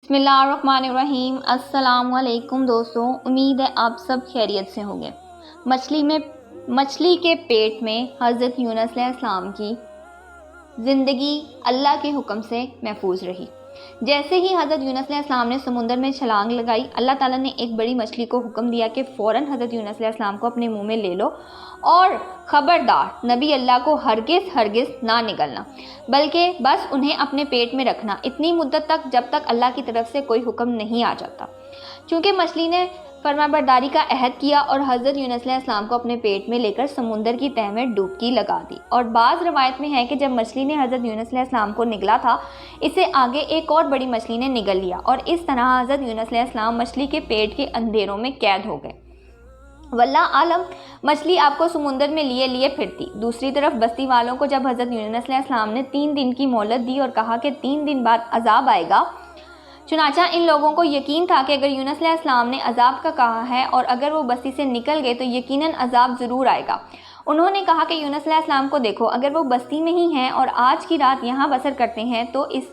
بسم اللہ الرحمن الرحیم۔ السلام علیکم دوستوں، امید ہے آپ سب خیریت سے ہوں گے۔ مچھلی کے پیٹ میں حضرت یونس علیہ السلام کی زندگی اللہ کے حکم سے محفوظ رہی۔ جیسے ہی حضرت یونس علیہ السلام نے سمندر میں چھلانگ لگائی، اللہ تعالیٰ نے ایک بڑی مچھلی کو حکم دیا کہ فوراً حضرت یونس علیہ السلام کو اپنے منہ میں لے لو اور خبردار نبی اللہ کو ہرگز نہ نگلنا، بلکہ بس انہیں اپنے پیٹ میں رکھنا اتنی مدت تک جب تک اللہ کی طرف سے کوئی حکم نہیں آ جاتا۔ چونکہ مچھلی نے فرمانبرداری کا عہد کیا اور حضرت یونس علیہ السلام کو اپنے پیٹ میں لے کر سمندر کی تہہ میں ڈبکی لگا دی، اور بعض روایت میں ہے کہ جب مچھلی نے حضرت یونس علیہ السلام کو نگلا تھا، اسے آگے ایک اور بڑی مچھلی نے نگل لیا، اور اس طرح حضرت یونس علیہ السلام مچھلی کے پیٹ کے اندھیروں میں قید ہو گئے۔ واللہ عالم مچھلی آپ کو سمندر میں لیے پھرتی۔ دوسری طرف بستی والوں کو جب حضرت یونس علیہ السلام نے 3 دن کی مہلت دی اور کہا کہ 3 دن بعد عذاب آئے گا، چنانچہ ان لوگوں کو یقین تھا کہ اگر یونس علیہ السلام نے عذاب کا کہا ہے اور اگر وہ بستی سے نکل گئے تو یقیناً عذاب ضرور آئے گا۔ انہوں نے کہا کہ یونس علیہ السلام کو دیکھو، اگر وہ بستی میں ہی ہیں اور آج کی رات یہاں بسر کرتے ہیں تو اس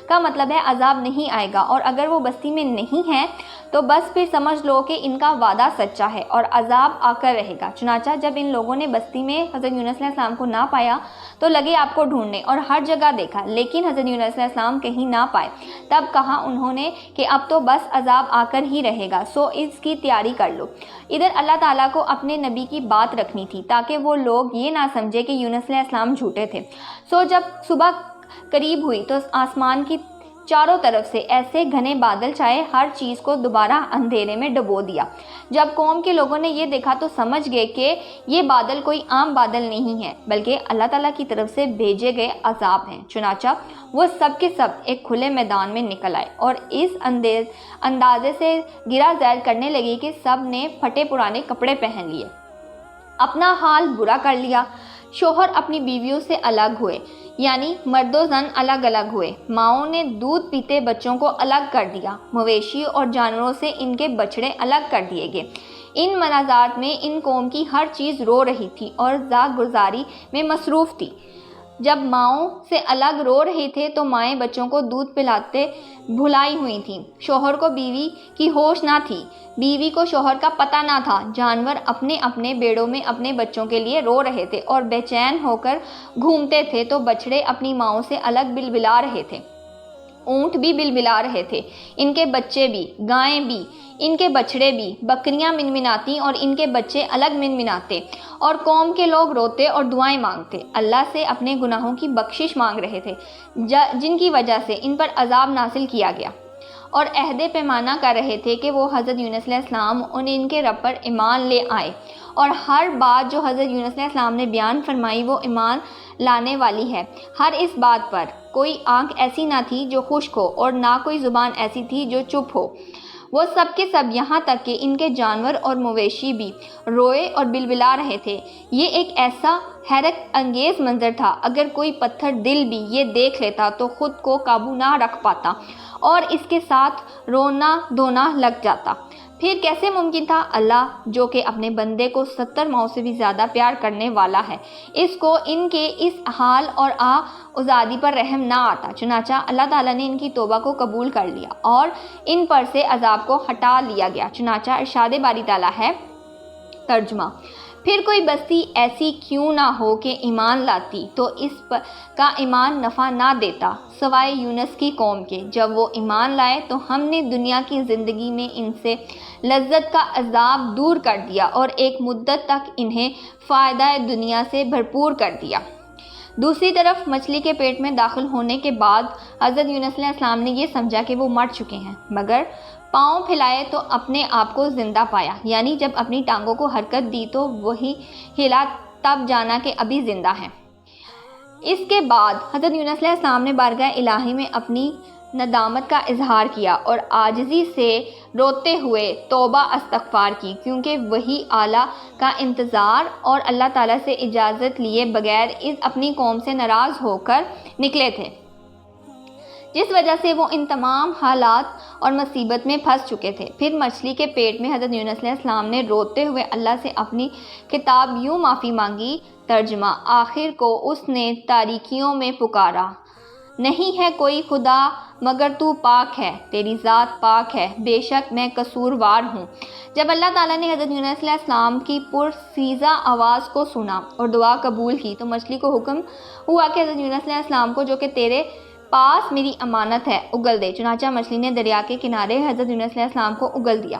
کا مطلب ہے عذاب نہیں آئے گا، اور اگر وہ بستی میں نہیں ہیں تو بس پھر سمجھ لو کہ ان کا وعدہ سچا ہے اور عذاب آ کر رہے گا۔ چنانچہ جب ان لوگوں نے بستی میں حضرت یونس علیہ السلام کو نہ پایا تو لگے آپ کو ڈھونڈنے، اور ہر جگہ دیکھا لیکن حضرت یونس علیہ السلام کہیں نہ پائے۔ تب کہا انہوں نے کہ اب تو بس عذاب آ کر ہی رہے گا، سو اس کی تیاری کر لو۔ ادھر اللہ تعالیٰ کو اپنے نبی کی بات رکھنی تھی تاکہ وہ لوگ یہ نہ سمجھے کہ یونس علیہ السلام جھوٹے تھے۔ سو جب صبح قریب ہوئی تو آسمان کی چاروں طرف سے ایسے گھنے بادل چھائے، ہر چیز کو دوبارہ اندھیرے میں ڈبو دیا۔ جب قوم کے لوگوں نے یہ دیکھا تو سمجھ گئے کہ یہ بادل کوئی عام بادل نہیں ہے بلکہ اللہ تعالیٰ کی طرف سے بھیجے گئے عذاب ہیں۔ چنانچہ وہ سب کے سب ایک کھلے میدان میں نکل آئے اور اس اندازے سے گرا زیر کرنے لگی کہ سب نے پھٹے پرانے کپڑے پہن لیے، اپنا حال برا کر لیا۔ شوہر اپنی بیویوں سے الگ ہوئے، یعنی مرد و زن الگ الگ ہوئے۔ ماؤں نے دودھ پیتے بچوں کو الگ کر دیا، مویشی اور جانوروں سے ان کے بچڑے الگ کر دیے گئے۔ ان مناظرات میں ان قوم کی ہر چیز رو رہی تھی اور ذات گزاری میں مصروف تھی۔ جب ماؤں سے الگ رو رہے تھے تو مائیں بچوں کو دودھ پلاتے بھلائی ہوئی تھیں۔ شوہر کو بیوی کی ہوش نہ تھی، بیوی کو شوہر کا پتہ نہ تھا۔ جانور اپنے اپنے بیڑوں میں اپنے بچوں کے لیے رو رہے تھے اور بے چین ہو کر گھومتے تھے، تو بچڑے اپنی ماؤں سے الگ بلبلا رہے تھے، اونٹ بھی بلبلا رہے تھے، ان کے بچے بھی، گائیں بھی، ان کے بچڑے بھی، بکریاں منمناتی اور ان کے بچے الگ منمناتے، اور قوم کے لوگ روتے اور دعائیں مانگتے، اللہ سے اپنے گناہوں کی بخشش مانگ رہے تھے جن کی وجہ سے ان پر عذاب نازل کیا گیا، اور عہد پیمانہ کر رہے تھے کہ وہ حضرت یونس علیہ السلام ان کے رب پر ایمان لے آئے، اور ہر بات جو حضرت یونس علیہ السلام نے بیان فرمائی وہ ایمان لانے والی ہے۔ ہر اس بات پر کوئی آنکھ ایسی نہ تھی جو خشک ہو اور نہ کوئی زبان ایسی تھی جو چپ ہو۔ وہ سب کے سب یہاں تک کہ ان کے جانور اور مویشی بھی روئے اور بلبلا رہے تھے۔ یہ ایک ایسا حیرت انگیز منظر تھا، اگر کوئی پتھر دل بھی یہ دیکھ لیتا تو خود کو قابو نہ رکھ پاتا اور اس کے ساتھ رونا دھونا لگ جاتا۔ پھر کیسے ممکن تھا؟ اللہ جو کہ اپنے بندے کو 70 ماؤں سے بھی زیادہ پیار کرنے والا ہے، اس کو ان کے اس حال اور آزادی پر رحم نہ آتا۔ چنانچہ اللہ تعالیٰ نے ان کی توبہ کو قبول کر لیا اور ان پر سے عذاب کو ہٹا لیا گیا۔ چنانچہ ارشاد باری تعالیٰ ہے، ترجمہ: پھر کوئی بستی ایسی کیوں نہ ہو کہ ایمان لاتی تو اس کا ایمان نفع نہ دیتا سوائے یونس کی قوم کے۔ جب وہ ایمان لائے تو ہم نے دنیا کی زندگی میں ان سے لذت کا عذاب دور کر دیا اور ایک مدت تک انہیں فائدہ دنیا سے بھرپور کر دیا۔ دوسری طرف مچھلی کے پیٹ میں داخل ہونے کے بعد حضرت یونس علیہ السلام نے یہ سمجھا کہ وہ مر چکے ہیں، مگر پاؤں پھیلائے تو اپنے آپ کو زندہ پایا، یعنی جب اپنی ٹانگوں کو حرکت دی تو وہی ہلا، تب جانا کہ ابھی زندہ ہیں۔ اس کے بعد حضرت یونس علیہ السلام نے بارگاہ الہی میں اپنی ندامت کا اظہار کیا اور عاجزی سے روتے ہوئے توبہ استغفار کی، کیونکہ وہی اعلیٰ کا انتظار اور اللہ تعالیٰ سے اجازت لیے بغیر اپنی قوم سے ناراض ہو کر نکلے تھے، جس وجہ سے وہ ان تمام حالات اور مصیبت میں پھنس چکے تھے۔ پھر مچھلی کے پیٹ میں حضرت یونس علیہ السلام نے روتے ہوئے اللہ سے اپنی خطاب یوں معافی مانگی، ترجمہ: آخر کو اس نے تاریکیوں میں پکارا، نہیں ہے کوئی خدا مگر تو پاک ہے، تیری ذات پاک ہے، بے شک میں قصوروار ہوں۔ جب اللہ تعالیٰ نے حضرت یونس علیہ السلام کی پرسیزہ آواز کو سنا اور دعا قبول کی تو مچھلی کو حکم ہوا کہ حضرت یونس علیہ السلام کو جو کہ تیرے پاس میری امانت ہے اگل دے۔ چنانچہ مچھلی نے دریا کے کنارے حضرت یونس علیہ السلام کو اگل دیا۔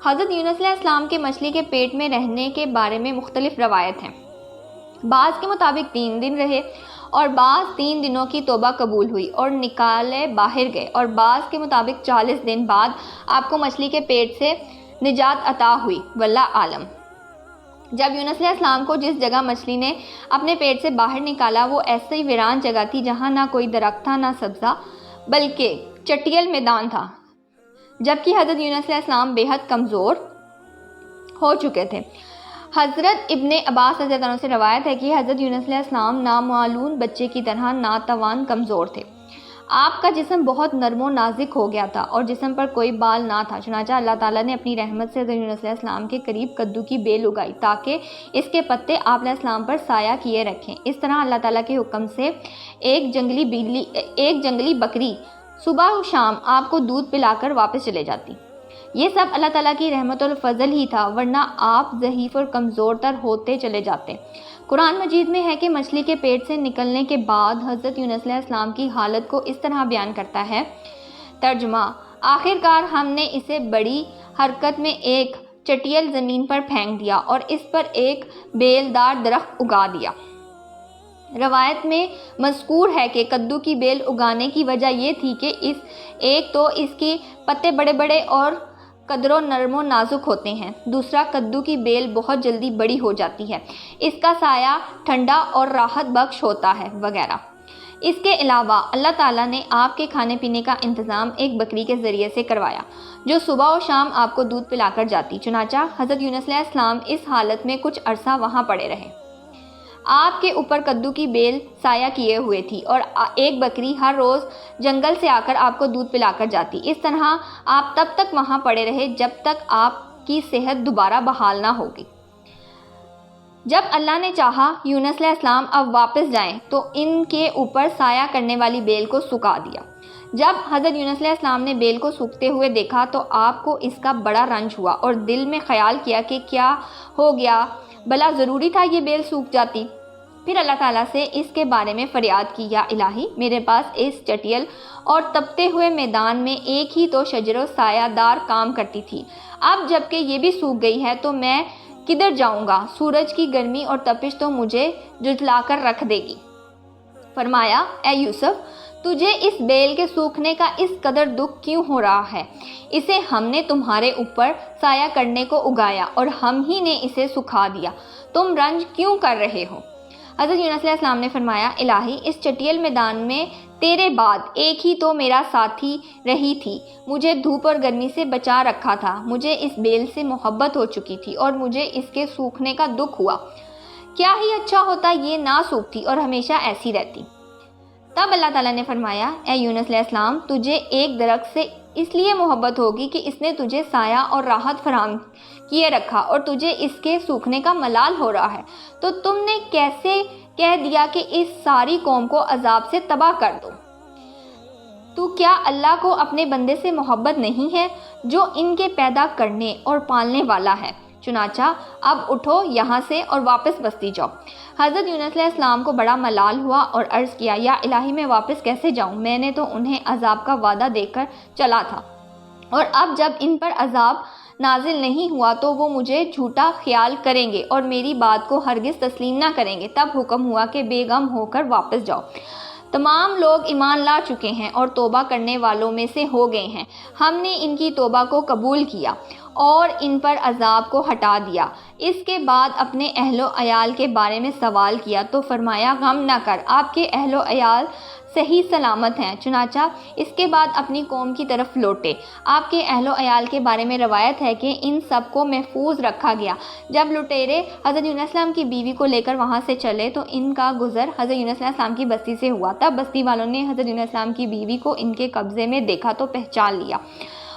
حضرت یونس علیہ السلام کے مچھلی کے پیٹ میں رہنے کے بارے میں مختلف روایت ہیں۔ بعض کے مطابق 3 دن رہے اور بعض 3 دنوں کی توبہ قبول ہوئی اور نکالے باہر گئے، اور بعض کے مطابق 40 دن بعد آپ کو مچھلی کے پیٹ سے نجات عطا ہوئی، واللہ عالم۔ جب یونس علیہ السلام کو جس جگہ مچھلی نے اپنے پیٹ سے باہر نکالا وہ ایسی ویران جگہ تھی جہاں نہ کوئی درخت تھا نہ سبزہ بلکہ چٹیل میدان تھا، جبکہ حضرت یونس علیہ السلام بے حد کمزور ہو چکے تھے۔ حضرت ابن عباس رضی اللہ عنہ سے روایت ہے کہ حضرت یونس علیہ السلام نامعلوم بچے کی طرح ناتوان کمزور تھے۔ آپ کا جسم بہت نرم و نازک ہو گیا تھا اور جسم پر کوئی بال نہ تھا، چنانچہ اللہ تعالیٰ نے اپنی رحمت سے حضرت یونس علیہ السلام کے قریب کدو کی بیل اگائی تاکہ اس کے پتے آپ علیہ السلام پر سایہ کیے رکھیں۔ اس طرح اللہ تعالیٰ کے حکم سے ایک جنگلی بکری صبح و شام آپ کو دودھ پلا کر واپس چلے جاتی۔ یہ سب اللہ تعالیٰ کی رحمت اور فضل ہی تھا، ورنہ آپ ضعیف اور کمزور تر ہوتے چلے جاتے۔ قرآن مجید میں ہے کہ مچھلی کے پیٹ سے نکلنے کے بعد حضرت یونس علیہ السلام کی حالت کو اس طرح بیان کرتا ہے۔ ترجمہ: آخرکار ہم نے اسے بڑی حرکت میں ایک چٹیل زمین پر پھینک دیا اور اس پر ایک بیلدار درخت اگا دیا۔ روایت میں مذکور ہے کہ کدو کی بیل اگانے کی وجہ یہ تھی کہ ایک تو اس کے پتے بڑے بڑے اور قدر و نرم و نازک ہوتے ہیں، دوسرا کدو کی بیل بہت جلدی بڑی ہو جاتی ہے، اس کا سایہ ٹھنڈا اور راحت بخش ہوتا ہے وغیرہ۔ اس کے علاوہ اللہ تعالیٰ نے آپ کے کھانے پینے کا انتظام ایک بکری کے ذریعے سے کروایا جو صبح و شام آپ کو دودھ پلا کر جاتی۔ چنانچہ حضرت یونس علیہ السلام اس حالت میں کچھ عرصہ وہاں پڑے رہے۔ آپ کے اوپر کدو کی بیل سایہ کیے ہوئے تھی اور ایک بکری ہر روز جنگل سے آ کر آپ کو دودھ پلا کر جاتی۔ اس طرح آپ تب تک وہاں پڑے رہے جب تک آپ کی صحت دوبارہ بحال نہ ہوگی۔ جب اللہ نے چاہا یونس علیہ السلام اب واپس جائیں تو ان کے اوپر سایہ کرنے والی بیل کو سکھا دیا۔ جب حضرت یونس علیہ السلام نے بیل کو سوکھتے ہوئے دیکھا تو آپ کو اس کا بڑا رنج ہوا اور دل میں خیال کیا کہ کیا ہو گیا، بھلا ضروری تھا یہ بیل سوکھ جاتی۔ پھر اللہ تعالیٰ سے اس کے بارے میں فریاد کی، یا الہی میرے پاس اس چٹیل اور تپتے ہوئے میدان میں ایک ہی تو شجر و سایہ دار کام کرتی تھی، اب جب کہ یہ بھی سوکھ گئی ہے تو میں کدھر جاؤں گا؟ سورج کی گرمی اور تپش تو مجھے جھٹلا کر رکھ دے گی۔ فرمایا، اے یوسف، تجھے اس بیل کے سوکھنے کا اس قدر دکھ کیوں ہو رہا ہے؟ اسے ہم نے تمہارے اوپر سایہ کرنے کو اگایا اور ہم ہی نے اسے سکھا دیا، تم رنج کیوں کر رہے ہو؟ حضرت یونس علیہ السلام نے فرمایا، الہی اس چٹیل میدان میں تیرے بعد ایک ہی تو میرا ساتھی رہی تھی، مجھے دھوپ اور گرمی سے بچا رکھا تھا، مجھے اس بیل سے محبت ہو چکی تھی اور مجھے اس کے سوکھنے کا دکھ ہوا، کیا ہی اچھا ہوتا یہ نہ سوکھتی اور ہمیشہ ایسی رہتی۔ تب اللہ تعالیٰ نے فرمایا، اے یونس علیہ السلام، تجھے ایک درخت سے اس لیے محبت ہوگی کہ اس نے تجھے سایہ اور راحت فراہم کیے رکھا اور تجھے اس کے سوکھنے کا ملال ہو رہا ہے، تو تم نے کیسے کہہ دیا کہ اس ساری قوم کو عذاب سے تباہ کر دو؟ تو کیا اللہ کو اپنے بندے سے محبت نہیں ہے جو ان کے پیدا کرنے اور پالنے والا ہے؟ چنانچہ اب اٹھو یہاں سے اور واپس بستی جاؤ۔ حضرت یونس علیہ السلام کو بڑا ملال ہوا اور عرض کیا، یا الہی میں واپس کیسے جاؤں؟ میں نے تو انہیں عذاب کا وعدہ دے کر چلا تھا، اور اب جب ان پر عذاب نازل نہیں ہوا تو وہ مجھے جھوٹا خیال کریں گے اور میری بات کو ہرگز تسلیم نہ کریں گے۔ تب حکم ہوا کہ بے غم ہو کر واپس جاؤ، تمام لوگ ایمان لا چکے ہیں اور توبہ کرنے والوں میں سے ہو گئے ہیں، ہم نے ان کی توبہ کو قبول کیا اور ان پر عذاب کو ہٹا دیا۔ اس کے بعد اپنے اہل و عیال کے بارے میں سوال کیا تو فرمایا، غم نہ کر، آپ کے اہل و عیال صحیح سلامت ہیں۔ چنانچہ اس کے بعد اپنی قوم کی طرف لوٹے۔ آپ کے اہل و عیال کے بارے میں روایت ہے کہ ان سب کو محفوظ رکھا گیا۔ جب لٹیرے حضرت یونس علیہ السلام کی بیوی کو لے کر وہاں سے چلے تو ان کا گزر حضرت یونس علیہ السلام کی بستی سے ہوا۔ تب بستی والوں نے حضرت یونس علیہ السلام کی بیوی کو ان کے قبضے میں دیکھا تو پہچان لیا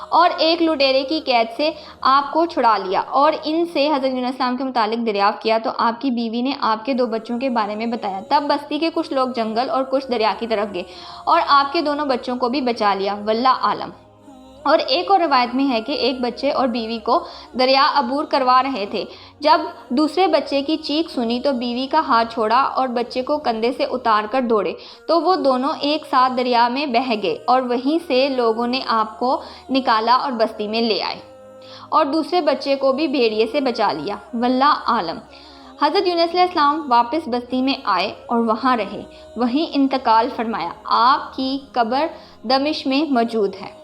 اور ایک لٹیرے کی قید سے آپ کو چھڑا لیا اور ان سے حضرت یونس علیہ السلام کے متعلق دریافت کیا تو آپ کی بیوی نے آپ کے 2 بچوں کے بارے میں بتایا۔ تب بستی کے کچھ لوگ جنگل اور کچھ دریا کی طرف گئے اور آپ کے دونوں بچوں کو بھی بچا لیا، واللہ عالم۔ اور ایک اور روایت میں ہے کہ ایک بچے اور بیوی کو دریا عبور کروا رہے تھے۔ جب دوسرے بچے کی چیخ سنی تو بیوی کا ہاتھ چھوڑا اور بچے کو کندھے سے اتار کر دوڑے تو وہ دونوں ایک ساتھ دریا میں بہہ گئے اور وہیں سے لوگوں نے آپ کو نکالا اور بستی میں لے آئے اور دوسرے بچے کو بھی بھیڑیے سے بچا لیا، واللہ عالم۔ حضرت یونس علیہ السلام واپس بستی میں آئے اور وہاں رہے، وہیں انتقال فرمایا۔ آپ کی قبر دمشق میں موجود ہے۔